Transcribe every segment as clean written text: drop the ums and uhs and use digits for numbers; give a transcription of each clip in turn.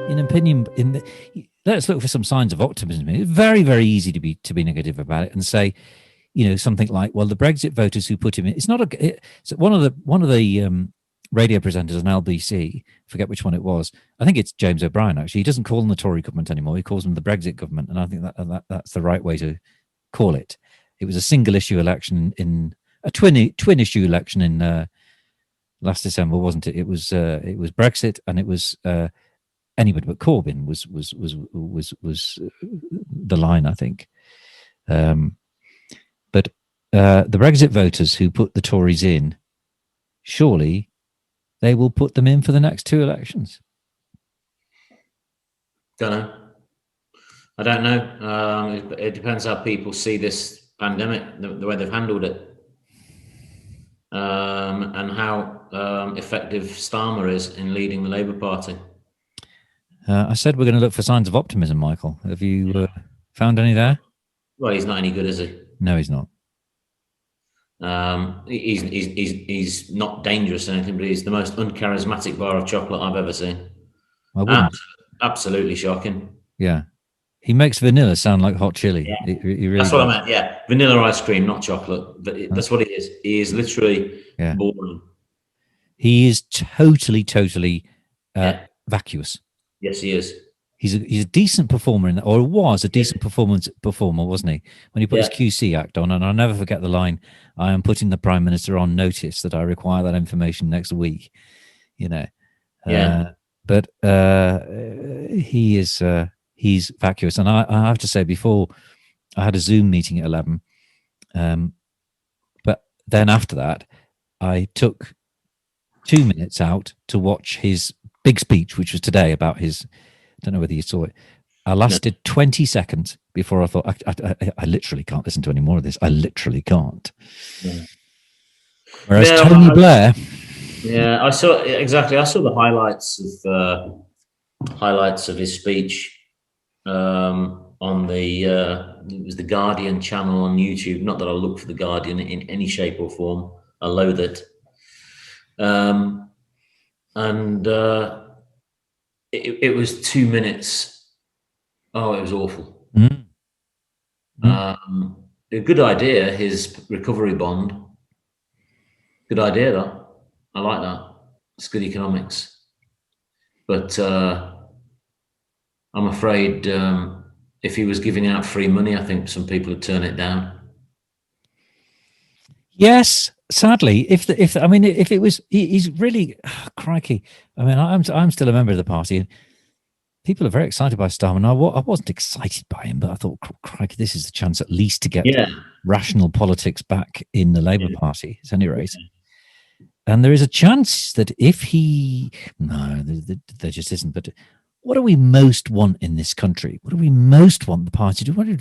in opinion, let's look for some signs of optimism. It's very, very easy to be negative about it and say, something like, well, the Brexit voters who put him in, it's not so one of the radio presenters on LBC, forget which one it was. I think it's James O'Brien, actually. He doesn't call them the Tory government anymore. He calls them the Brexit government. And I think that's the right way to call it. It was a single issue election in a twin issue election in last December, wasn't it? It was Brexit, and it was anybody but Corbyn was the line, I think. But the Brexit voters who put the Tories in, surely they will put them in for the next two elections. Don't know. I don't know. It depends how people see this pandemic, the way they've handled it, and how effective Starmer is in leading the Labour Party. I said we're going to look for signs of optimism, Michael. Have you found any there? Well, he's not any good, is he? No, he's not. He's not dangerous or anything, but he's the most uncharismatic bar of chocolate I've ever seen. Absolutely shocking. Yeah. He makes vanilla sound like hot chili. Yeah. He really that's what I meant, yeah. Vanilla ice cream, not chocolate. But that's what he is. He is literally boring. He is totally vacuous. Yes, he is. He's a decent performer or was a decent performer, wasn't he? When he put his QC Act on, and I'll never forget the line, "I am putting the Prime Minister on notice that I require that information next week." But he is he's vacuous, and I have to say, before I had a Zoom meeting at 11, but then after that, I took 2 minutes out to watch his big speech, which was today about his. I don't know whether you saw it. I lasted 20 seconds before I thought, I literally can't listen to any more of this. I literally can't. Yeah. Whereas Tony Blair. Yeah, I saw the highlights of his speech on the it was the Guardian channel on YouTube. Not that I look for the Guardian in any shape or form. I loathe it. It was 2 minutes. Oh, it was awful. A good idea, his recovery bond. Good idea, though. I like that. It's good economics. But I'm afraid if he was giving out free money, I think some people would turn it down. Yes, sadly, if it was, he's really crikey. I mean, I'm still a member of the party, and people are very excited by Starmer. I wasn't excited by him, but I thought, crikey, this is the chance at least to get rational politics back in the Labour Party, at any rate. And there is a chance that if there just isn't. But what do we most want in this country? What do we most want the party to do? Want it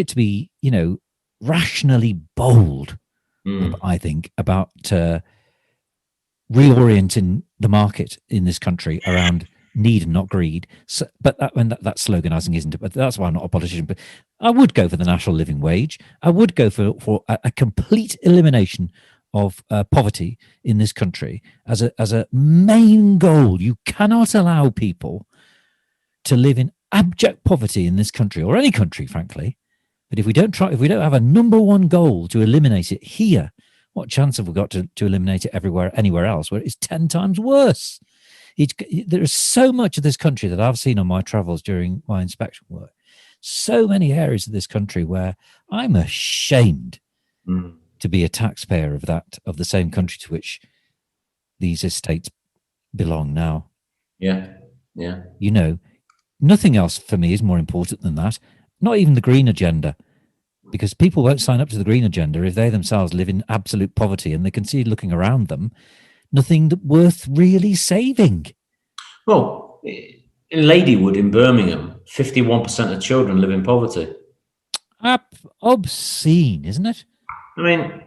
to be, rationally bold. I think, about reorienting the market in this country around need and not greed. So, but that's sloganizing, isn't it? But that's why I'm not a politician. But I would go for the national living wage. I would go for a complete elimination of poverty in this country as a main goal. You cannot allow people to live in abject poverty in this country, or any country, frankly. But if we don't have a number one goal to eliminate it here, what chance have we got to eliminate it anywhere else, where it's 10 times worse? There is so much of this country that I've seen on my travels during my inspection work. So many areas of this country where I'm ashamed to be a taxpayer of the same country to which these estates belong now. Yeah. Nothing else for me is more important than that. Not even the green agenda, because people won't sign up to the green agenda if they themselves live in absolute poverty and they can see, looking around them, nothing worth really saving. Well, in Ladywood in Birmingham, 51% of children live in poverty. Obscene, isn't it? I mean,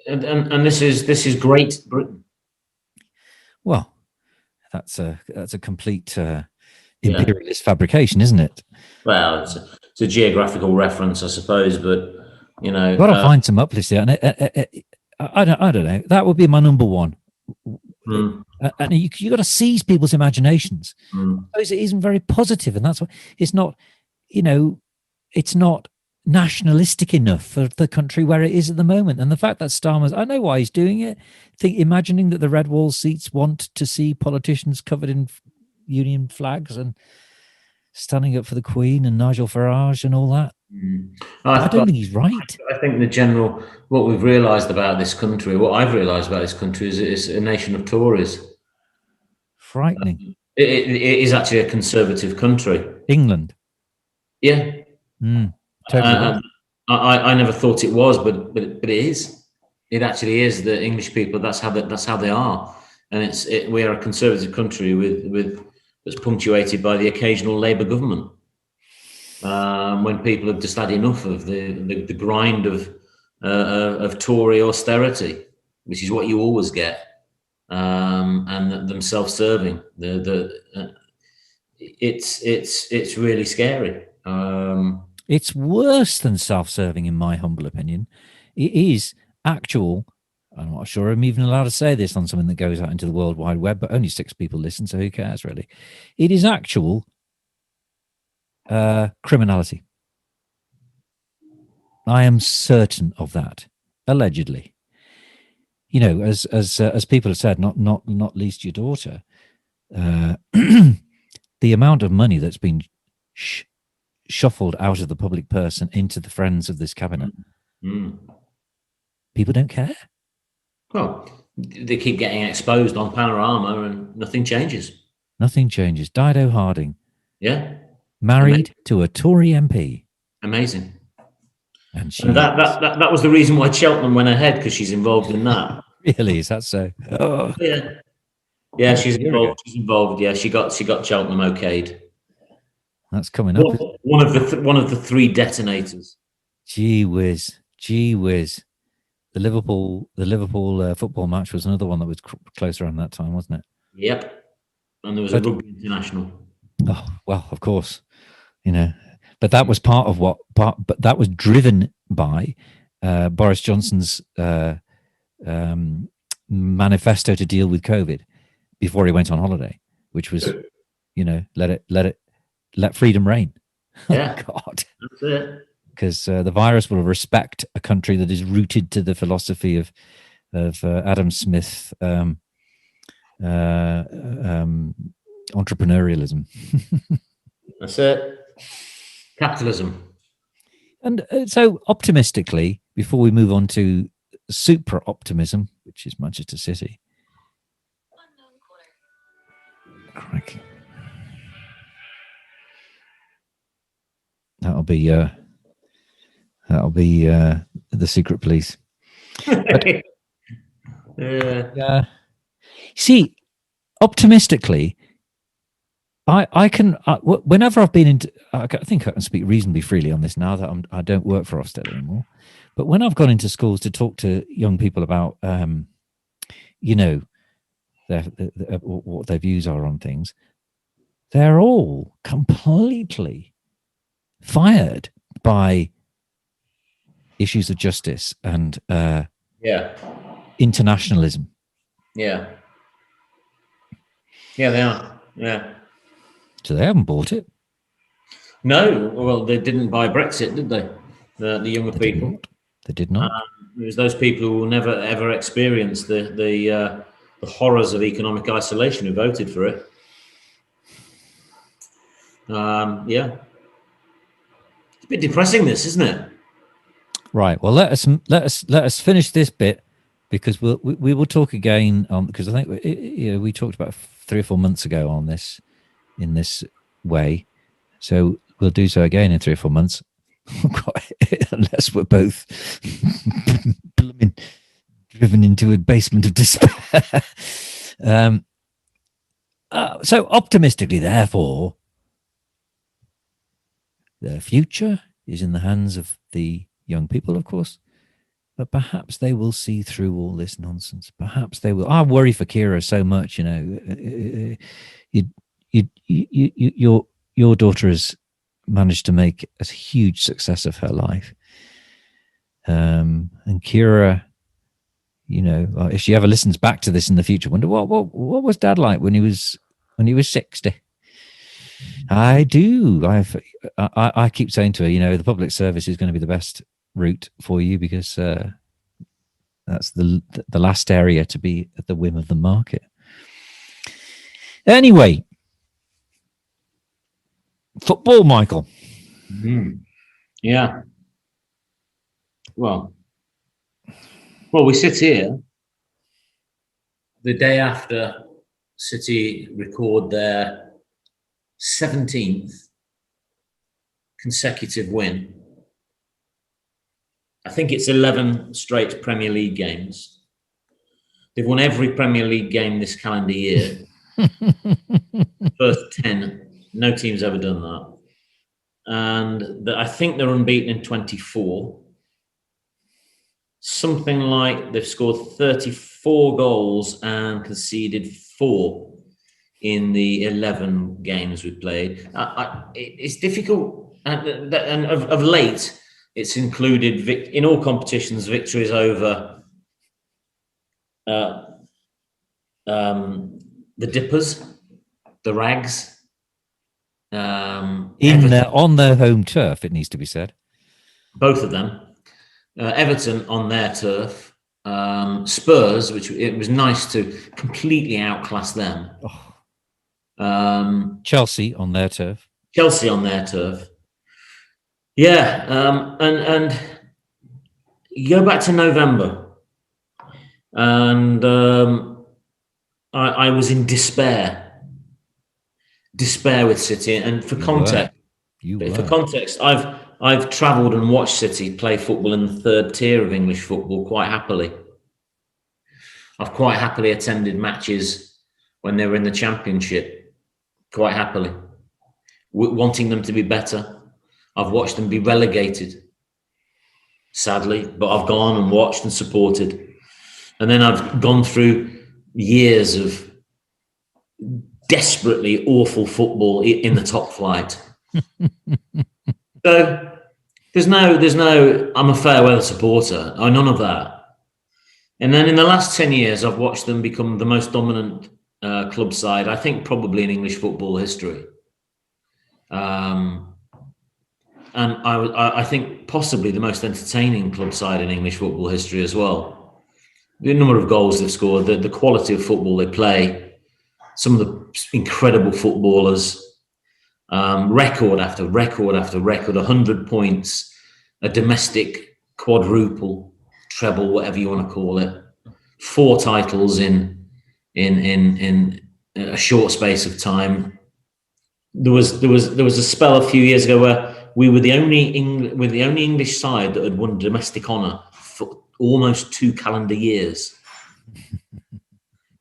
and this is Great Britain. Well, that's a complete imperialist fabrication, isn't it? Well, it's a geographical reference, I suppose, but got to find some uplifts there. And I don't know. That would be my number one. And you got to seize people's imaginations. Mm. I suppose it isn't very positive, and that's why it's not, it's not nationalistic enough for the country where it is at the moment. And the fact that Starmer's, I know why he's doing it. Imagining that the red wall seats want to see politicians covered in union flags and standing up for the Queen and Nigel Farage and all that. I don't think he's right. I think what we've realised about this country, what I've realised about this country is it's a nation of Tories. Frightening. It is actually a conservative country. England. Yeah. Totally. I never thought it was, but it is. It actually is. The English people, that's how they are, and we are a conservative country with that's punctuated by the occasional Labour government. When people have just had enough of the grind of Tory austerity, which is what you always get, and them self-serving. It's really scary. It's worse than self-serving, in my humble opinion. It is actual. I'm not sure I'm even allowed to say this on something that goes out into the World Wide Web, but only 6 people listen, so who cares, really? It is actual criminality. I am certain of that, allegedly. As people have said, not least your daughter, the amount of money that's been shuffled out of the public purse and into the friends of this cabinet. People don't care. Well, they keep getting exposed on Panorama and nothing changes. Nothing changes. Dido Harding. Yeah. Married to a Tory MP. Amazing. And that was the reason why Cheltenham went ahead, because she's involved in that. Really? Is that so? Oh. Yeah. Yeah, she's involved. She's involved. Yeah, she got Cheltenham okayed. That's coming up. One of the 3 detonators. Gee whiz. The Liverpool football match was another one that was close around that time, wasn't it? Yep. And there was a rugby international. Oh well, of course, but that was but that was driven by Boris Johnson's manifesto to deal with COVID before he went on holiday, which was, let freedom reign. Yeah. Oh, God. That's it. Because the virus will respect a country that is rooted to the philosophy of Adam Smith entrepreneurialism. That's it. Capitalism. And so optimistically, before we move on to super optimism, which is Manchester City. Crikey. That'll be the secret police. But, see, optimistically, I can whenever I've been into, I think I can speak reasonably freely on this now that I don't work for Ofsted anymore. But when I've gone into schools to talk to young people about, what their views are on things, they're all completely fired by issues of justice and internationalism. Yeah, they are. Yeah. So they haven't bought it. No, well, they didn't buy Brexit, did they? The younger people. They did not. It was those people who will never ever experience the horrors of economic isolation who voted for it. Yeah, it's a bit depressing, this, isn't it? Right. Well, let us finish this bit, because we will talk again on, because I think we talked about 3 or 4 months ago on this in this way, so we'll do so again in 3 or 4 months, unless we're both driven into a basement of despair. So optimistically, therefore, the future is in the hands of the young people, of course, but perhaps they will see through all this nonsense. Perhaps they will. I worry for Kira so much. Your daughter has managed to make a huge success of her life, and Kira, if she ever listens back to this in the future, wonder what was Dad like when he was 60. I do. I keep saying to her, the public service is going to be the best route for you, because that's the last area to be at the whim of the market. Anyway, football, Michael. Yeah. Well, we sit here the day after City record their 17th consecutive win. I think it's 11 straight Premier League games. They've won every Premier League game this calendar year. First 10. No team's ever done that. And I think they're unbeaten in 24. Something like they've scored 34 goals and conceded 4 in the 11 games we've played. It's difficult. And of late, it's included in all competitions victories over the Dippers, the Rags. On their home turf, it needs to be said. Both of them. Everton on their turf. Spurs, which it was nice to completely outclass them. Chelsea on their turf. Yeah, and you go back to November, and I was in despair with City. And for context, I've travelled and watched City play football in the third tier of English football quite happily. I've quite happily attended matches when they were in the Championship, quite happily, wanting them to be better. I've watched them be relegated, sadly, but I've gone and watched and supported. And then I've gone through years of desperately awful football in the top flight. So there's no I'm a fair weather supporter, or none of that. And then in the last 10 years, I've watched them become the most dominant club side, I think probably in English football history. And I think possibly the most entertaining club side in English football history as well. The number of goals they've scored, the quality of football they play, some of the incredible footballers, record after record after record, 100 points, a domestic quadruple, treble, whatever you want to call it, 4 titles in a short space of time. There was a spell a few years ago where we were the only English side that had won domestic honour for almost 2 calendar years.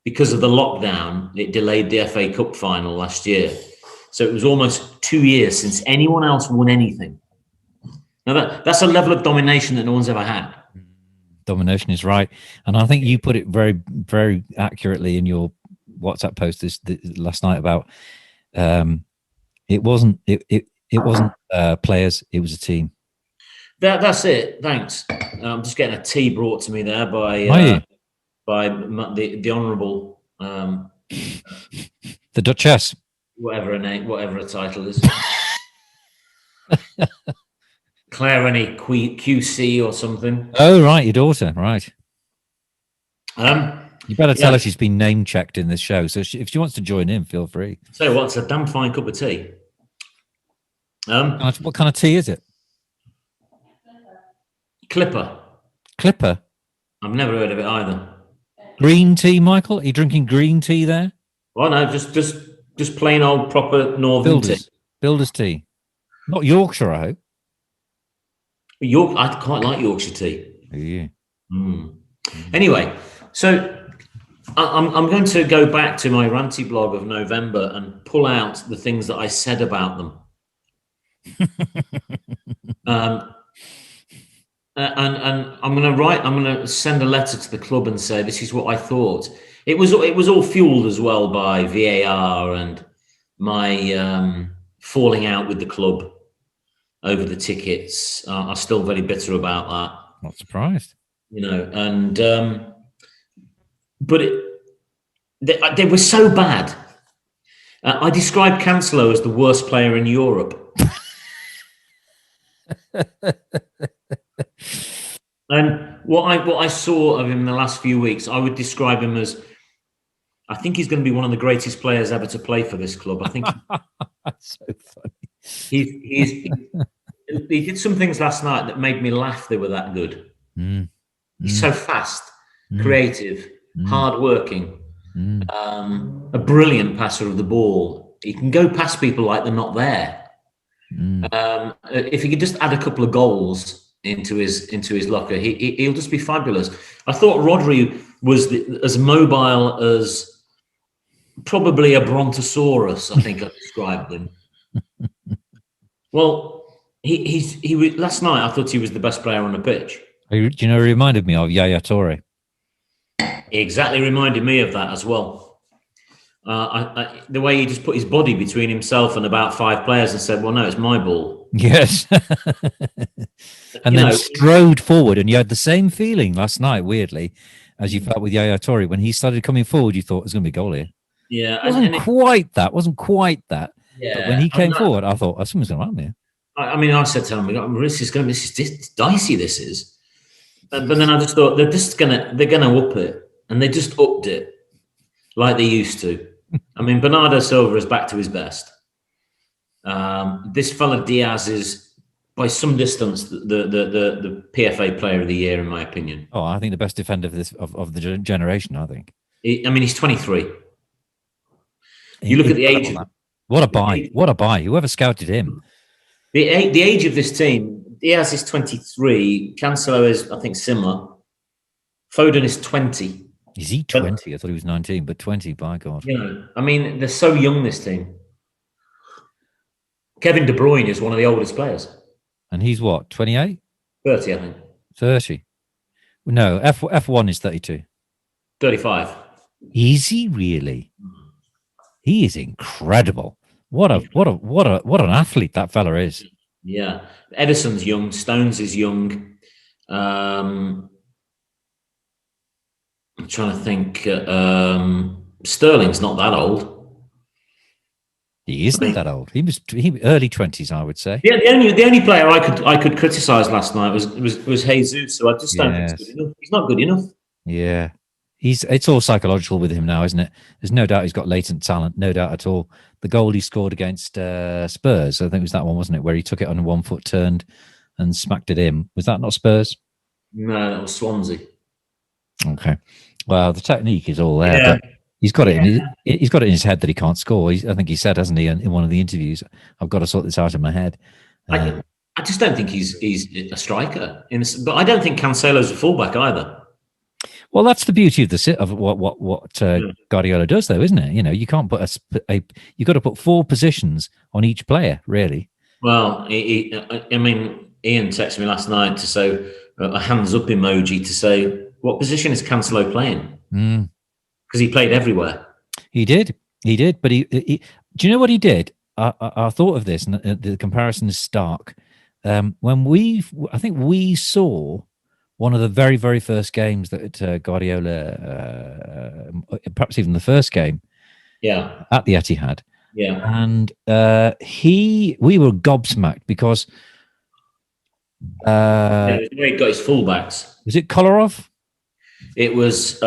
Because of the lockdown, it delayed the FA Cup final last year. So it was almost 2 years since anyone else won anything. Now that's a level of domination that no one's ever had. Domination is right, and I think you put it very, very accurately in your WhatsApp post last night about it wasn't players, it was a team. That's it. Thanks. I'm just getting a tea brought to me there by the Honourable the Duchess, whatever her title is. Claire Rennie QC or something. Oh, right, your daughter, right. You better tell her she's been name checked in this show. So if she wants to join in, feel free. So what? It's a damn fine cup of tea. What kind of tea is it? Clipper. I've never heard of it either. Green tea, Michael? Are you drinking green tea there? Well, no, just plain old proper northern tea. Builder's tea. Not Yorkshire, I hope. I quite like Yorkshire tea. Yeah. Anyway, so I'm going to go back to my ranty blog of November and pull out the things that I said about them. And I'm going to send a letter to the club and say this is what I thought. It was all fueled as well by VAR and my falling out with the club over the tickets. I'm still very bitter about that. Not surprised. And but they were so bad. I described Cancelo as the worst player in Europe. And what I saw of him in the last few weeks, I would describe him as, I think he's going to be one of the greatest players ever to play for this club. I think That's so funny. he did some things last night that made me laugh. They were that good. He's so fast, creative, hard-working, a brilliant passer of the ball. He can go past people like they're not there. If he could just add a couple of goals into his locker, he'll just be fabulous. I thought Rodri was as mobile as probably a brontosaurus. I think I described him. Well, he was last night. I thought he was the best player on the pitch. Do you know? It reminded me of Yaya Toure. He exactly reminded me of that as well. The way he just put his body between himself and about 5 players and said, "Well, no, it's my ball." Yes. And then strode forward, and you had the same feeling last night, weirdly, as you felt with Yaya Toure. When he started coming forward, you thought, there's going to be a goal here. Yeah. Wasn't quite that. Yeah. But when he came forward, I thought, something's going to happen here. I mean, I said to him, this is dicey, this is. But then I just thought, they're going to up it. And they just upped it like they used to. I mean, Bernardo Silva is back to his best. This fella Diaz is, by some distance, the PFA Player of the Year, in my opinion. Oh, I think the best defender of the generation. I think. He's 23. You look at the age. What a buy! What a buy! Whoever scouted him. The age of this team. Diaz is 23. Cancelo is, I think, similar. Foden is 20. Is he 20? I thought he was 19, but 20. By God. I mean, they're so young. This team. Kevin De Bruyne is one of the oldest players. And he's what, 28? 30, I think. 30. No, F1 is 32. 35. Is he really? He is incredible. What an athlete that fella is. Yeah. Edison's young. Stones is young. I'm trying to think. Sterling's not that old. He isn't that old. He was early 20s, I would say. Yeah, the only player I could criticise last night was Jesus. So I just don't think he's good enough. He's not good enough. Yeah, it's all psychological with him now, isn't it? There's no doubt he's got latent talent, no doubt at all. The goal he scored against Spurs, I think it was that one, wasn't it, where he took it on 1 foot, turned and smacked it in. Was that not Spurs? No, that was Swansea. Okay, well, the technique is all there. Yeah. But he's got it. He's got it in his head that he can't score. I think he said, hasn't he, in one of the interviews, "I've got to sort this out in my head." I just don't think he's a striker. But I don't think Cancelo's a fullback either. Well, that's the beauty of what Guardiola does, though, isn't it? You can't put you've got to put 4 positions on each player, really. Well, I mean, Ian texted me last night to say a hands up emoji to say, what position is Cancelo playing? Because he played everywhere. He did, but he do you know what he did? I thought of this, and the comparison is stark. When I think we saw one of the very, very first games that Guardiola, perhaps even the first game, at the Etihad, and we were gobsmacked because he got his fullbacks. Was it Kolarov? It was.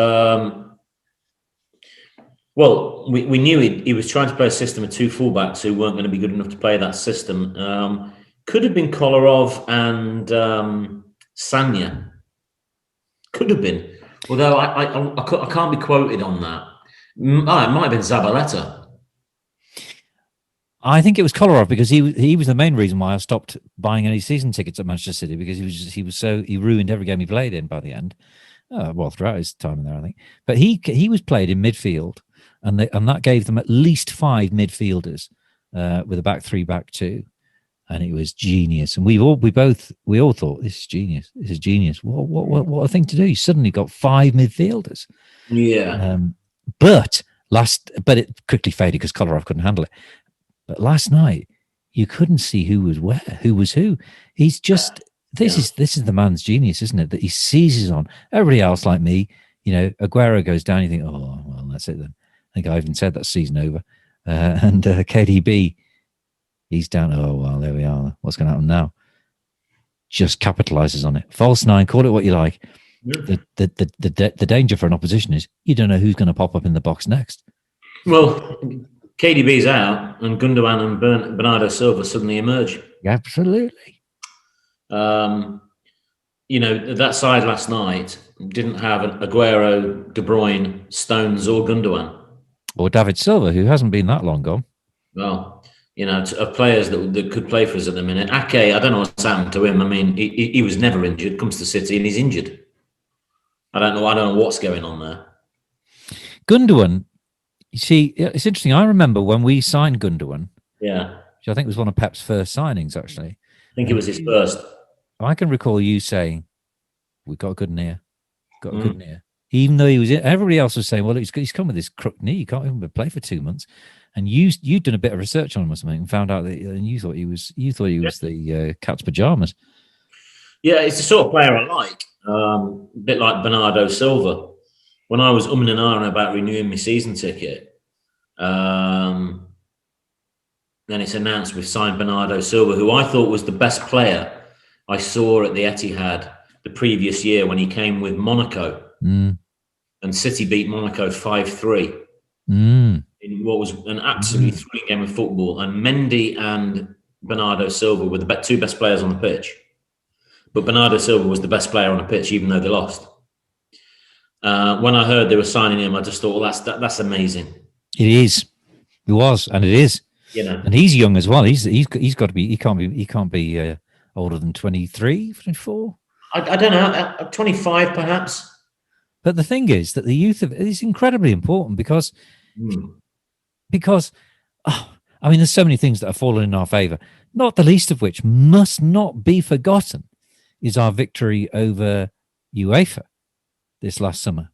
Well, we knew he was trying to play a system of 2 fullbacks who weren't going to be good enough to play that system. Could have been Kolarov and Sanya. Could have been, although I can't be quoted on that. It might have been Zabaleta. I think it was Kolarov, because he was the main reason why I stopped buying any season tickets at Manchester City, because he ruined every game he played in by the end. Well, throughout his time in there, I think. But he was played in midfield, and that gave them at least 5 midfielders with a back 3, back 2, and it was genius. And we all thought, this is genius. This is genius. What a thing to do! You suddenly got 5 midfielders. Yeah. But it quickly faded because Kolarov couldn't handle it. But last night, you couldn't see who was where, who was who. He's just this is the man's genius, isn't it? That he seizes on. Everybody else, like me, Aguero goes down, you think, oh, well, that's it then. I think I even said that season over. And KDB, he's down. Oh, well, there we are. What's going to happen now? Just capitalizes on it. False nine, call it what you like. Yeah. The danger for an opposition is you don't know who's going to pop up in the box next. Well, KDB's out, and Gundogan and Bernardo Silva suddenly emerge. Absolutely. That side last night didn't have an Aguero, De Bruyne, Stones, or Gundogan. Or David Silva, who hasn't been that long gone. Well, of players that could play for us at the minute. Ake, I don't know what's happened to him. I mean, he was never injured, comes to City, and he's injured. I don't know what's going on there. Gundogan, you see, it's interesting. I remember when we signed Gundogan. Yeah. Which I think was one of Pep's first signings, actually. I think it was his first. I can recall you saying, "We got a good knee, got a good knee." Even though everybody else was saying, "Well, he's come with this crook knee. He can't even play for 2 months." And you'd done a bit of research on him or something and found out that you thought he was the cat's pajamas. Yeah, it's the sort of player I like. A bit like Bernardo Silva. When I was umming and ahhing about renewing my season ticket, then it's announced we've signed Bernardo Silva, who I thought was the best player I saw at the Etihad the previous year when he came with Monaco. And City beat Monaco 5-3 in what was an absolutely thrilling game of football. And Mendy and Bernardo Silva were the two best players on the pitch. But Bernardo Silva was the best player on the pitch, even though they lost. When I heard they were signing him, I just thought, well, that's amazing. It is. It was, and it is. And he's young as well. He's got to be. He can't be older than 23, 24. I don't know, 25 perhaps. But the thing is that the youth is incredibly important because there's so many things that have fallen in our favour, not the least of which must not be forgotten is our victory over UEFA this last summer.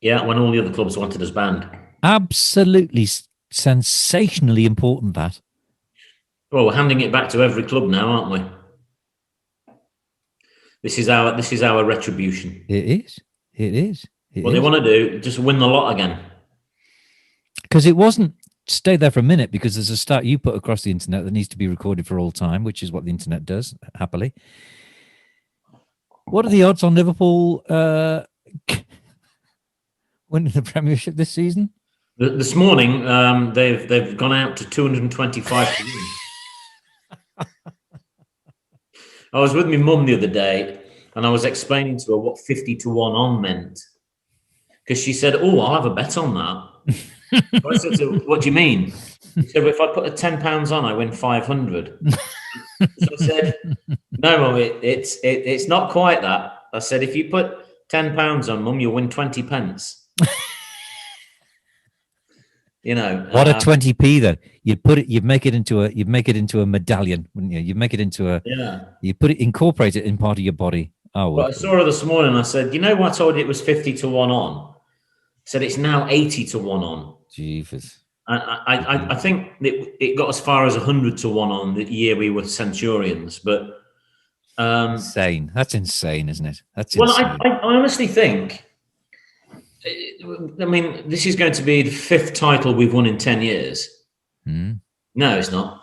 Yeah, when all the other clubs wanted us banned. Absolutely sensationally important, that. Well, we're handing it back to every club now, aren't we? This is our retribution. It is. What they want to do, just win the lot again. Because it wasn't stay there for a minute, because there's a stat you put across the internet that needs to be recorded for all time, which is what the internet does, happily. What are the odds on Liverpool winning the Premiership this season? This morning, they've gone out to 225 to win. I was with my mum the other day, and I was explaining to her what 50 to 1 on meant, because she said, "Oh, I'll have a bet on that." I said, "What do you mean?" She said, "Well, if I put £10 on, I win 500." So I said, "No, Mum, it's not quite that." I said, "If you put £10 on, Mum, you'll win 20 pence." What a 20p then? You'd make it into a medallion, wouldn't you? You'd make it into a You incorporate it in part of your body. Oh, well. But I saw her this morning. I said, "You know what? I told you it was 50 to 1 on." I said it's now 80 to 1 on. Jesus. I think it got as far as 100 to 1 on the year we were Centurions, but insane. That's insane, isn't it? That's insane. I honestly think. I mean, this is going to be the 5th title we've won in 10 years. No, it's not.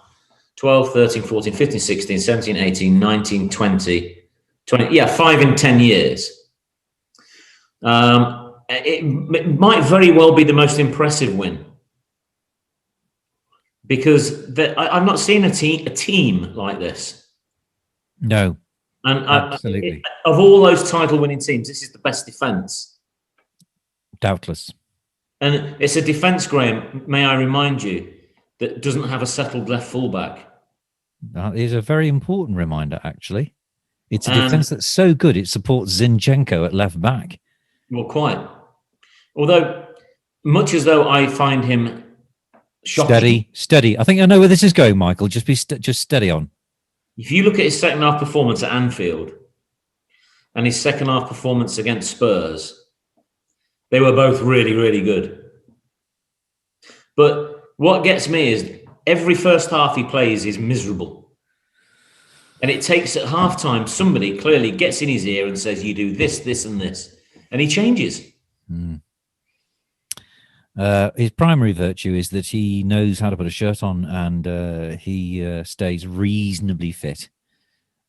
12, 13, 14, 15, 16, 17, 18, 19, 20. Yeah, 5 in 10 years. It might very well be the most impressive win. Because I've not seen a team like this. No. And absolutely. Of all those title-winning teams, this is the best defence. Doubtless. And it's a defence, Graham, may I remind you, that doesn't have a settled left fullback. That is a very important reminder, actually. It's a defence that's so good, it supports Zinchenko at left back. Well, quite. Although, much as though I find him shocking. Steady. I think I know where this is going, Michael. Just steady on. If you look at his second half performance at Anfield and his second half performance against Spurs, they were both really, really good. But what gets me is every first half he plays is miserable. And it takes at halftime, somebody clearly gets in his ear and says, "You do this, this, and this. and he changes. Mm. His primary virtue is that he knows how to put a shirt on, and he stays reasonably fit.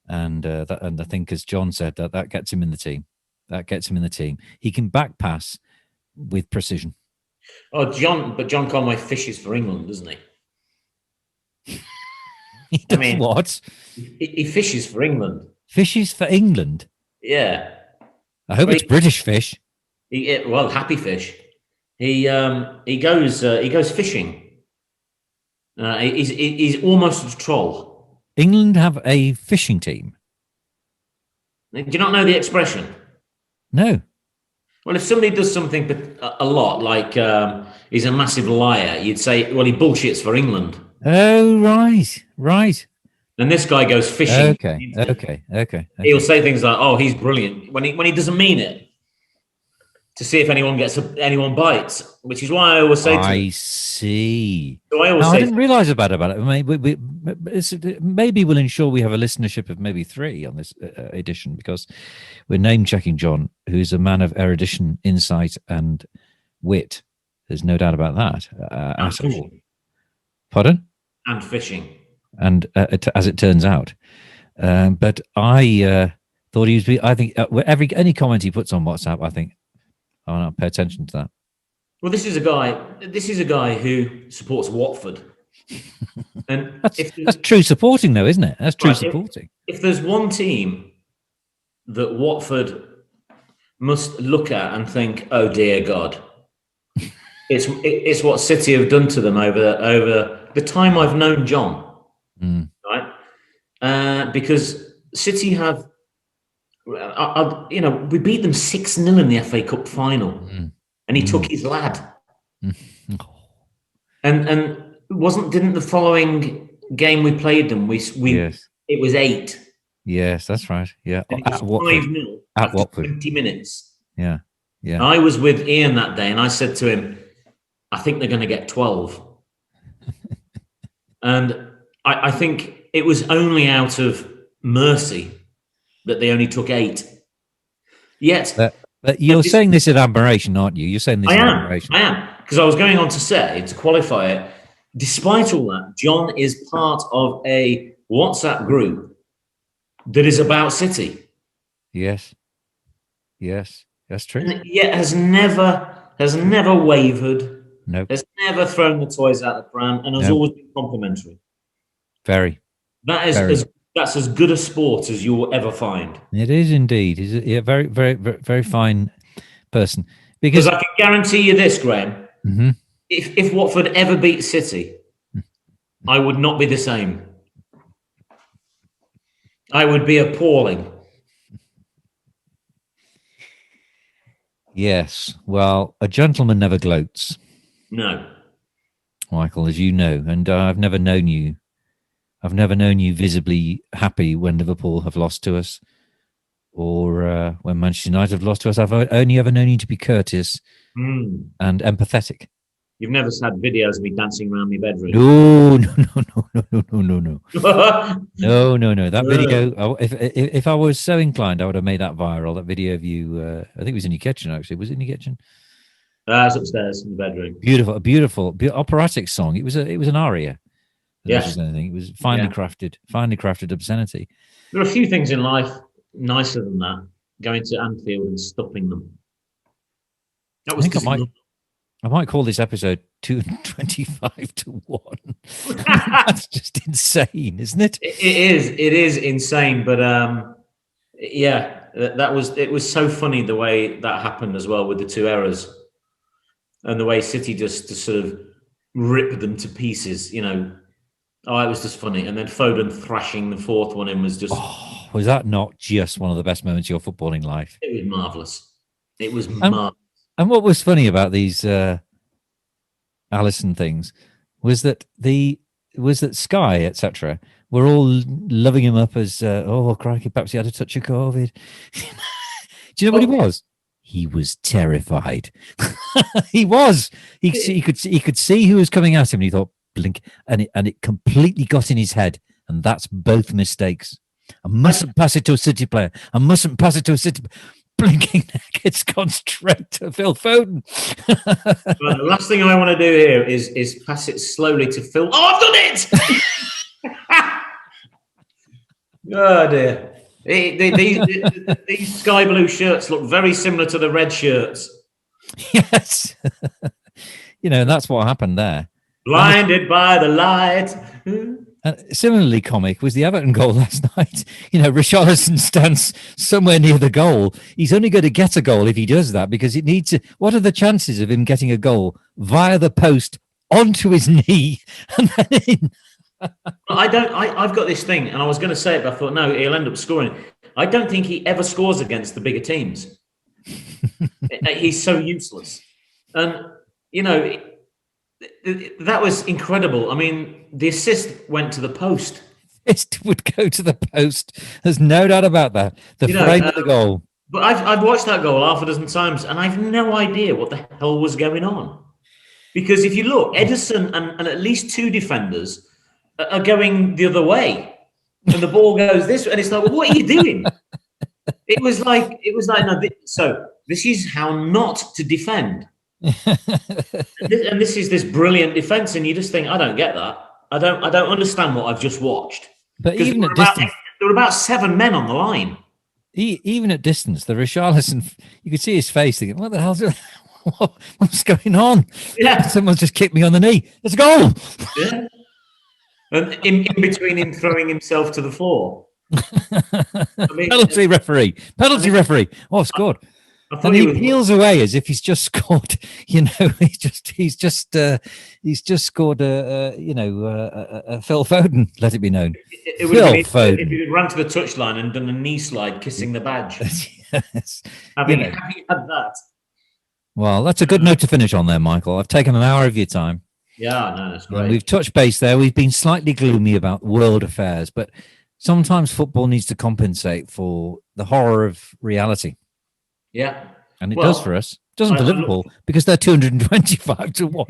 And I think, as John said, that gets him in the team. That gets him in the team. He can back pass with precision. Oh, John Conway fishes for England, doesn't he? He does what? He fishes for England. Fishes for England? Yeah. I hope it's British fish. Well, happy fish. He goes fishing. He's almost a troll. England have a fishing team. Do you not know the expression? No. Well, if somebody does something a lot, like he's a massive liar, you'd say, well, he bullshits for England. Oh, right. And this guy goes fishing. Okay. He'll say things like, "Oh, he's brilliant," when he doesn't mean it, to see if anyone bites. Which is why I always say, I see. So I didn't realise about it. Maybe we'll ensure we have a listenership of maybe 3 on this edition, because we're name checking John, who's a man of erudition, insight, and wit. There's no doubt about that at all. Pardon? And fishing. And as it turns out, but I thought he was. I think any comment he puts on WhatsApp, I think I'll pay attention to that. Well, this is a guy who supports Watford, and that's true supporting, though, isn't it? That's true supporting. If there's one team that Watford must look at and think, "Oh dear God," it's what City have done to them over the time I've known John. Right? Because City have, we beat them 6-0 in the FA Cup final, and he took his lad. And didn't the following game we played them? Yes. It was 8. Yes, that's right. Yeah, at Watford. 5-0 at Watford. 20 minutes. Yeah. I was with Ian that day, and I said to him, "I think they're going to get 12." And I think it was only out of mercy that they only took 8. Yet, but you're saying this in admiration, aren't you? You're saying this in admiration. I am, because I was going on to say, to qualify it, despite all that, John is part of a WhatsApp group that is about City. Yes, that's true. And yet has never wavered. Nope. Has never thrown the toys out the pram, and has always been complimentary. Very. That's as good a sport as you'll ever find. It is indeed. He's a very, very, very, very fine person. Because I can guarantee you this, Graham. Mm-hmm. If Watford ever beat City, I would not be the same. I would be appalling. Yes. Well, a gentleman never gloats. No. Michael, as you know, and I've never known you visibly happy when Liverpool have lost to us, or when Manchester United have lost to us. I've only ever known you to be courteous and empathetic. You've never had videos of me dancing around my bedroom. No. No. That video, if I was so inclined, I would have made that viral. That video of you, I think it was in your kitchen, actually. Was it in your kitchen? It's upstairs in the bedroom. Beautiful operatic song. It was an aria. Yes. Anything. It was finely crafted obscenity. There are a few things in life nicer than that. Going to Anfield and stopping them. That was I might call this episode 225 to 1. That's just insane, isn't it? It is insane, but it was so funny the way that happened as well, with the 2 errors, and the way City just sort of ripped them to pieces. It was just funny. And then Foden thrashing the 4th one in was just... Oh, was that not just one of the best moments of your footballing life? It was marvellous. It was marvellous. And what was funny about these Alisson things was that Sky, etc., were all loving him up as, oh, crikey, perhaps he had a touch of COVID. Do you know what he was? He was terrified. He was. He could see who was coming at him, and he thought, blink, and it completely got in his head, and that's both mistakes. I mustn't pass it to a City player. I mustn't pass it to a City. blinking neck. It's gone straight to Phil Foden. Right, the last thing I want to do here is pass it slowly to Phil. Oh, I've done it! Oh dear. These sky blue shirts look very similar to the red shirts. Yes. That's what happened there. Blinded by the light. And similarly comic was the Everton goal last night. Richarlison stands somewhere near the goal. He's only going to get a goal if he does that, because it needs to. What are the chances of him getting a goal via the post onto his knee and then in? I've got this thing, and I was going to say it, but I thought, no, he'll end up scoring. I don't think he ever scores against the bigger teams. He's so useless. And, that was incredible. I mean, the assist went to the post. It would go to the post. There's no doubt about that. The frame of the goal. But I've watched that goal half a dozen times, and I've no idea what the hell was going on. Because if you look, Ederson and at least two defenders are going the other way, and the ball goes this way, and it's like, well, what are you doing? It was like no. So this is how not to defend, and this is this brilliant defense, and you just think, I don't get that. I don't understand what I've just watched. But even at distance, there were about 7 men on the line. Even at distance, the Richarlison, you could see his face thinking, "What the hell's what's going on? Yeah, someone's just kicked me on the knee. It's a goal." Yeah. And in between him throwing himself to the floor. Penalty referee. Oh, scored. And he peels away as if he's just scored. He's just scored a Phil Foden. Let it be known. It would have been Foden. If he had run to the touchline and done a knee slide, kissing the badge. Yes. Having had that. Well, that's a good note to finish on there, Michael. I've taken an hour of your time. Yeah, no, that's great. We've touched base there. We've been slightly gloomy about world affairs, but sometimes football needs to compensate for the horror of reality. Yeah. And it does for us. It doesn't for Liverpool, because they're 225 to 1.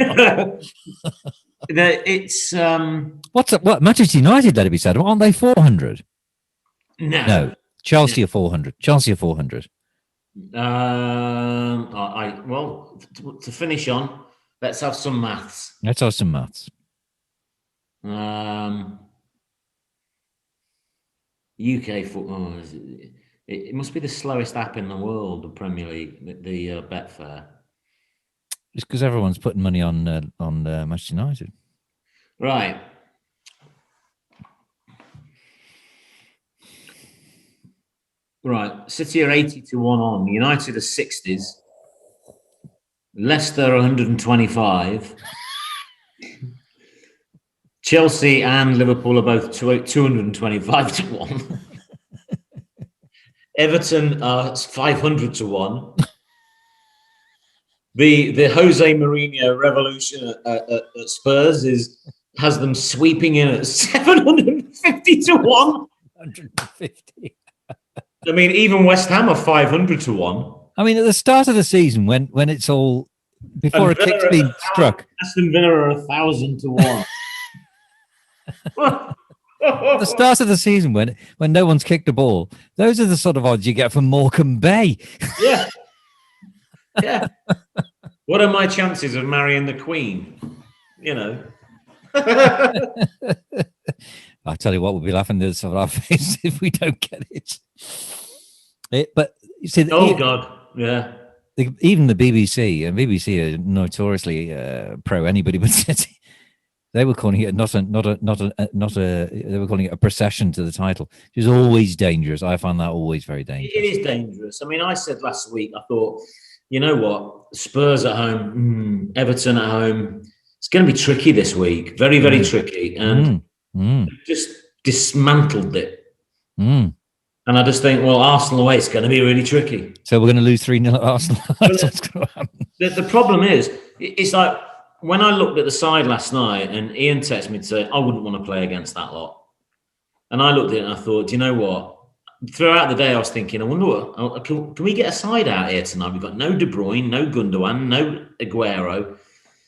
It's what Manchester United, let it be said, aren't they 400? No. Chelsea are 400. Chelsea are 400. To finish on, let's have some maths. UK football. It must be the slowest app in the world, the Premier League, the Betfair. It's because everyone's putting money on Manchester United. Right. Right. City are 80 to 1 on. United are 60s. Leicester 125. Chelsea and Liverpool are both 225 to 1. Everton are 500 to 1. The Jose Mourinho revolution at Spurs has them sweeping in at 750 to 1. 150. I mean, even West Ham are 500 to 1. I mean, at the start of the season, when it's all before a kick's been struck, Aston Villa are 1,000 to 1. At the start of the season, when no one's kicked a ball, those are the sort of odds you get from Morecambe Bay. Yeah. Yeah. What are my chances of marrying the Queen? I tell you what, we'll be laughing at our face if we don't get it. But you see, God, yeah. Even the BBC, and BBC are notoriously pro anybody but City. They were calling it they were calling it a procession to the title, which is always dangerous. I find that always very dangerous. It is dangerous. I mean, I said last week, I thought, you know what, Spurs at home, Everton at home, it's going to be tricky this week. Very, very tricky. And just dismantled it. And I just think, well, Arsenal away, it's going to be really tricky. So we're going to lose 3-0 at Arsenal. The problem is, it's like, when I looked at the side last night and Ian texted me to say, I wouldn't want to play against that lot. And I looked at it and I thought, do you know what? Throughout the day, I was thinking, I wonder what, can we get a side out here tonight? We've got no De Bruyne, no Gundogan, no Aguero,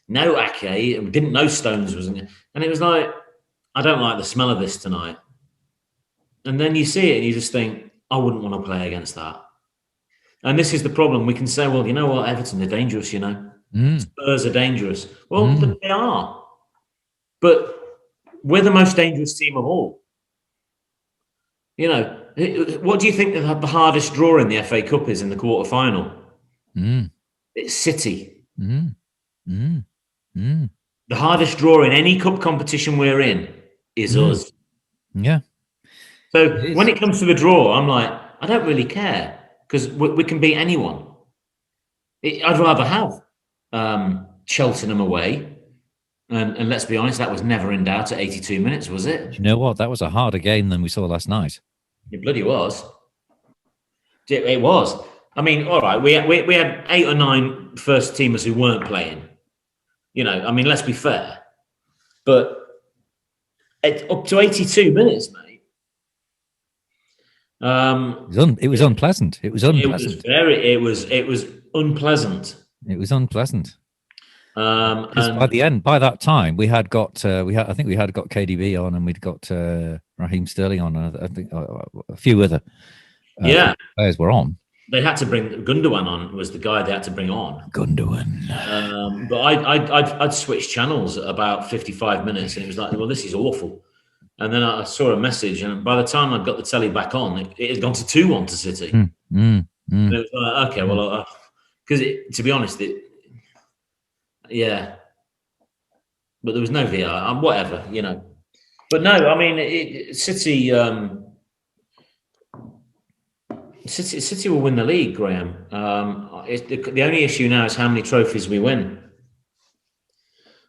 no Ake, and didn't know Stones was in it. And it was like, I don't like the smell of this tonight. And then you see it and you just think, I wouldn't want to play against that. And this is the problem. We can say, well, you know what, Everton are dangerous, you know. Spurs are dangerous. Well, they are. But we're the most dangerous team of all. You know, what do you think the hardest draw in the FA Cup is in the quarter final? It's City. The hardest draw in any cup competition we're in is us. Yeah. So when it comes to the draw, I'm like, I don't really care because we can beat anyone. I'd rather have Cheltenham away. And let's be honest, that was never in doubt at 82 minutes, was it? Do you know what? That was a harder game than we saw last night. It bloody was. It was. I mean, all right, we had 8 or 9 first teamers who weren't playing. You know, I mean, let's be fair. But up to 82 minutes, mate. It was unpleasant. It was unpleasant. It was unpleasant. It was unpleasant. And by that time, I think we had got KDB on, and we'd got Raheem Sterling on, and I think a few other players were on. They had to bring Gundogan on. Was the guy they had to bring on? Gundogan. But I'd switched channels at about 55 minutes, and it was like, well, this is awful. And then I saw a message, and by the time I got the telly back on, it had gone to 2-1 to City. And it was like, okay, well, because to be honest, yeah, but there was no VR, whatever, you know. But no, I mean, City will win the league, Graham. The only issue now is how many trophies we win.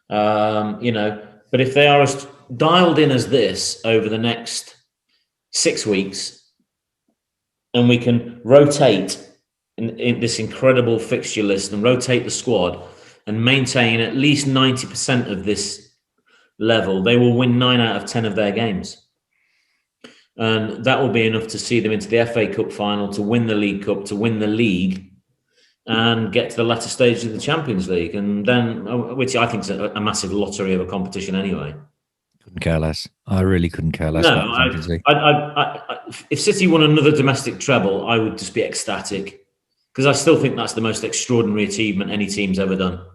You know, but if they are as dialed in as this over the next 6 weeks, and we can rotate in this incredible fixture list and rotate the squad and maintain at least 90% of this level, they will win 9 out of 10 of their games. And that will be enough to see them into the FA Cup final, to win the League Cup, to win the league, and get to the latter stages of the Champions League. And then, which I think is a massive lottery of a competition anyway. Couldn't care less. I really couldn't care less about the Champions League. If City won another domestic treble, I would just be ecstatic, because I still think that's the most extraordinary achievement any team's ever done.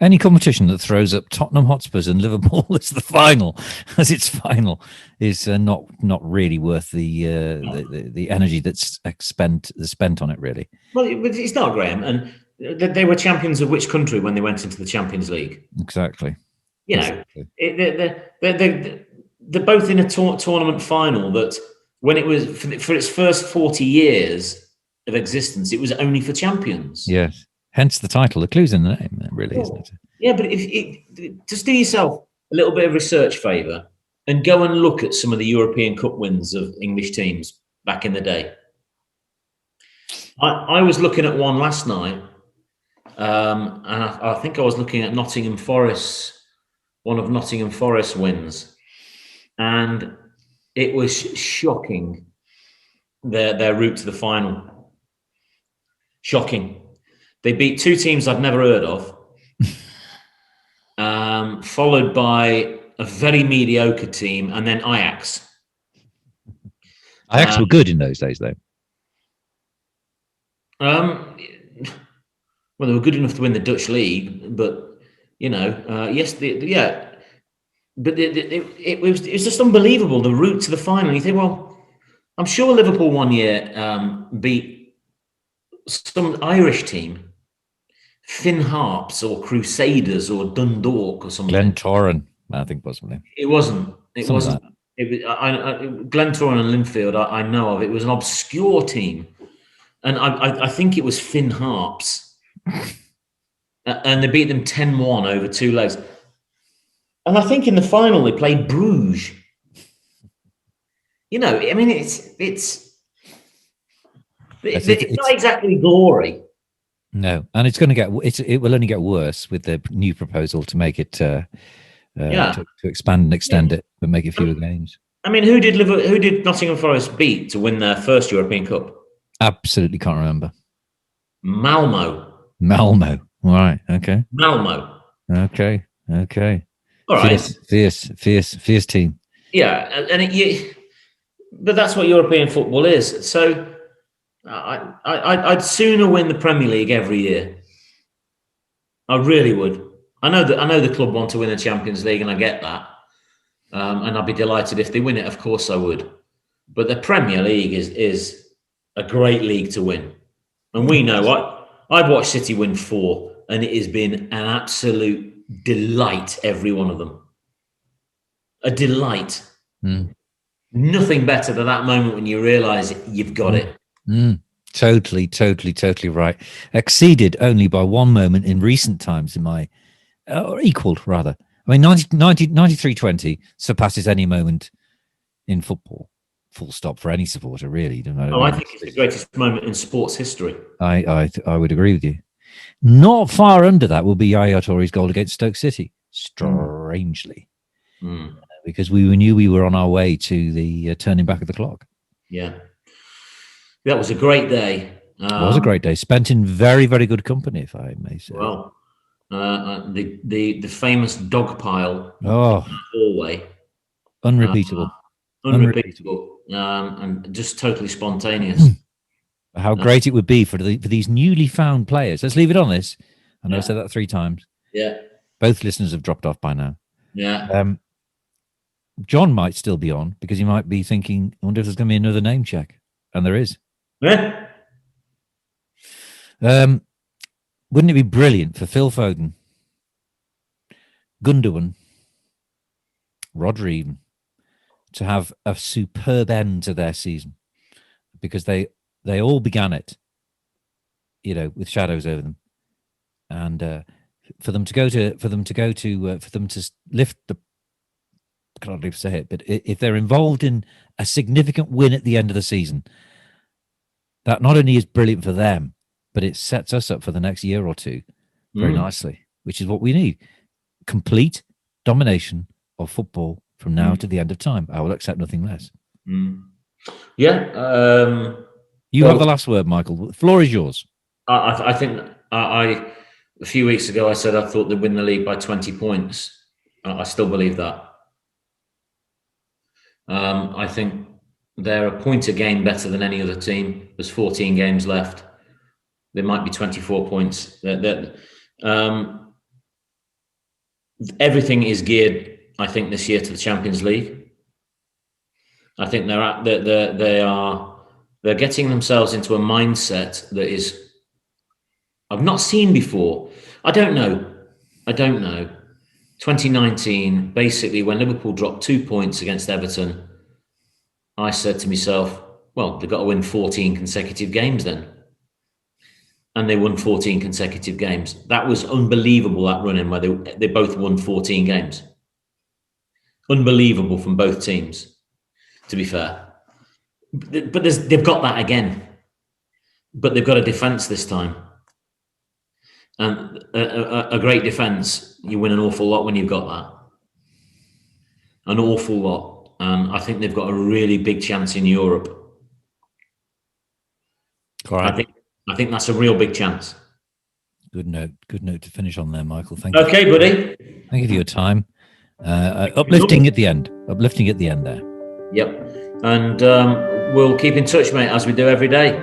Any competition that throws up Tottenham Hotspurs and Liverpool as its final, is not really worth the energy that's spent on it, really. Well, it's not, Graham. And they were champions of which country when they went into the Champions League? Exactly. You know, they're both in a tournament final that, when it was for its first 40 years of existence, it was only for champions. Yes. Hence the title. The clue's in the name, really, isn't it? Yeah, but just do yourself a little bit of research favour and go and look at some of the European Cup wins of English teams back in the day. I was looking at one last night, and I think I was looking at Nottingham Forest, one of Nottingham Forest's wins, and it was shocking, their route to the final. Shocking. They beat 2 teams I've never heard of, followed by a very mediocre team, and then Ajax. Ajax were good in those days, though. Well, they were good enough to win the Dutch league, but you know, yes, but it was just unbelievable, the route to the final. You think, well, I'm sure Liverpool one year beat some Irish team, Finn Harps or Crusaders or Dundalk or something. Glentoran, I think, wasn't it? It wasn't. It wasn't. It was Glentoran and Linfield. I know of. It was an obscure team, and I think it was Finn Harps, and they beat them 10-1 over 2 legs. And I think in the final they played Bruges. You know, I mean, it's not exactly glory. No, and it will only get worse with the new proposal to make it to expand and extend it, but make it fewer games. I mean, who did Nottingham Forest beat to win their first European Cup? Absolutely can't remember. Malmo. Right. Okay. Malmo. Okay. All right. Fierce team. Yeah, but that's what European football is. So, I'd sooner win the Premier League every year. I really would. I know the club want to win the Champions League, and I get that. And I'd be delighted if they win it. Of course, I would. But the Premier League is a great league to win, and we know what I've watched City win 4, and it has been an absolute delight. Every one of them, a delight. Nothing better than that moment when you realise you've got it. Totally right. Exceeded only by one moment in recent times in my, or equaled rather. I mean, 93-20 surpasses any moment in football. Full stop for any supporter, really. I think it's the greatest moment in sports history. I would agree with you. Not far under that will be Yaya Touré's goal against Stoke City, strangely. Because we knew we were on our way to the turning back of the clock. Yeah. That was a great day. It was a great day, spent in very, very good company, if I may say. Well, the famous dog pile hallway. Unrepeatable. Unrepeatable. And just totally spontaneous. How great it would be for these newly found players. Let's leave it on this. I know I said that 3 times. Yeah. Both listeners have dropped off by now. Yeah. John might still be on because he might be thinking, I wonder if there's going to be another name check. And there is. Yeah. Wouldn't it be brilliant for Phil Foden, Gundogan, Rodri even, to have a superb end to their season? Because they all began it, with shadows over them, and for them to lift the, I can't really say it, but if they're involved in a significant win at the end of the season, that not only is brilliant for them, but it sets us up for the next year or two very nicely, which is what we need. Complete domination of football from now to the end of time. I will accept nothing less. Yeah. You have the last word, Michael. The floor is yours. I think a few weeks ago I said I thought they'd win the league by 20 points. I still believe that. I think they're a point a game better than any other team. There's 14 games left. There might be 24 points. Everything is geared, I think, this year to the Champions League. I think they're getting themselves into a mindset that is I've not seen before. I don't know. 2019, basically, when Liverpool dropped 2 points against Everton, I said to myself, well, they've got to win 14 consecutive games then. And they won 14 consecutive games. That was unbelievable, that run-in where they both won 14 games. Unbelievable from both teams, to be fair. But they've got that again. But they've got a defence this time. And a great defence, you win an awful lot when you've got that. An awful lot. And I think they've got a really big chance in Europe. Correct. I think that's a real big chance. Good note to finish on there, Michael. Thank you. Okay, buddy. Thank you for your time. Uplifting at the end there. Yep. And we'll keep in touch, mate, as we do every day.